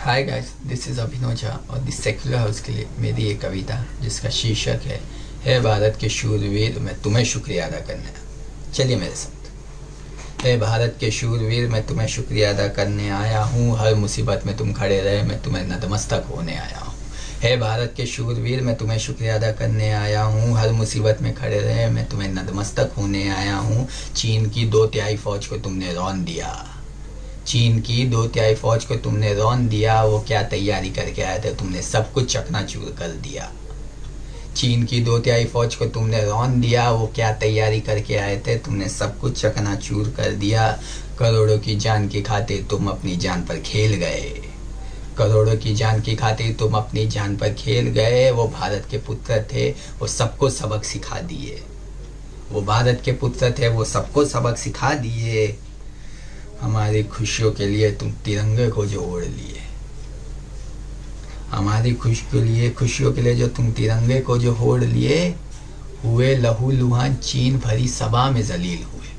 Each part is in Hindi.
हाय गाइस, दिस इज़ अभिनव झा और दिस सेक्युलर हाउस के लिए मेरी एक कविता जिसका शीर्षक है हे भारत के शूरवीर, मैं तुम्हें शुक्रिया अदा करने आया। चलिए मेरे साथ। हे भारत के शूरवीर, मैं तुम्हें शुक्रिया अदा करने आया हूँ। हर मुसीबत में तुम खड़े रहे, मैं तुम्हें नतमस्तक होने आया हूँ। हे भारत के शूरवीर, मैं तुम्हें शुक्रिया अदा करने आया हूँ। हर मुसीबत में खड़े रहे, मैं तुम्हें नतमस्तक होने आया हूँ। चीन की 2/3 फौज को तुमने रौंद दिया। चीन की 2/3 फौज को तुमने रौंद दिया। वो क्या तैयारी करके आए थे, तुमने सब कुछ चकनाचूर कर दिया। चीन की 2/3 फौज को तुमने रौंद दिया। वो क्या तैयारी करके आए थे, तुमने सब कुछ चकनाचूर कर दिया। करोड़ों की जान की खातिर तुम अपनी जान पर खेल गए। करोड़ों की जान की खातिर तुम अपनी जान पर खेल गए। वो भारत के पुत्र थे, वो सबको सबक सिखा दिए। वो भारत के पुत्र थे, वो सबको सबक सिखा दिए। हमारी खुशियों के लिए तुम तिरंगे को जो ओढ़ लिए। हमारी खुशियों के लिए जो तुम तिरंगे को जो ओढ़ लिए। हुए लहूलुहान चीन भरी सभा में जलील हुए।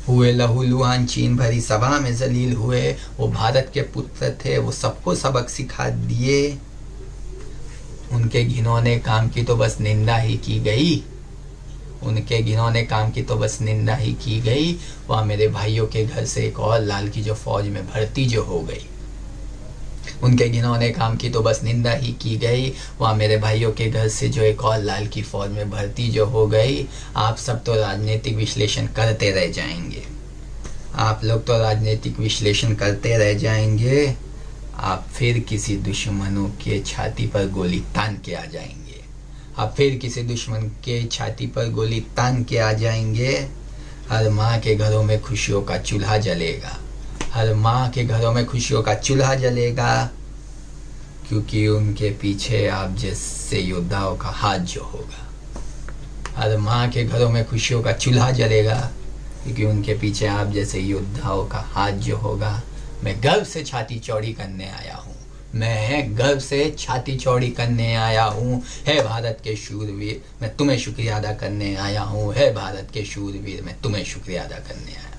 हुए लहूलुहान चीन भरी सभा में जलील हुए। वो भारत के पुत्र थे, वो सबको सबक सिखा दिए। उनके घिनौने काम की तो बस निंदा ही की गई। उनके घिनौने काम की तो बस निंदा ही की गई। वहाँ मेरे भाइयों के घर से एक और लाल की जो फौज में भर्ती जो हो गई। उनके घिनौने काम की तो बस निंदा ही की गई। वहाँ मेरे भाइयों के घर से जो एक और लाल की फौज में भर्ती जो हो गई। आप सब तो राजनीतिक विश्लेषण करते रह जाएंगे। आप लोग तो राजनीतिक विश्लेषण करते रह जाएंगे। आप फिर किसी दुश्मनों के छाती पर गोली तान के आ जाएंगे। आप फिर किसी दुश्मन के छाती पर गोली तान के आ जाएंगे। हर माँ के घरों में खुशियों का चूल्हा जलेगा। हर माँ के घरों में खुशियों का चूल्हा जलेगा, क्योंकि उनके पीछे आप जैसे योद्धाओं का हाथ जो होगा। हर माँ के घरों में खुशियों का चूल्हा जलेगा, क्योंकि उनके पीछे आप जैसे योद्धाओं का हाथ जो होगा। मैं गर्व से छाती चौड़ी करने आया हूँ। मैं गर्व से छाती चौड़ी करने आया हूँ। हे भारत के शूरवीर, मैं तुम्हें शुक्रिया अदा करने आया हूँ। हे भारत के शूरवीर, मैं तुम्हें शुक्रिया अदा करने आया हूँ।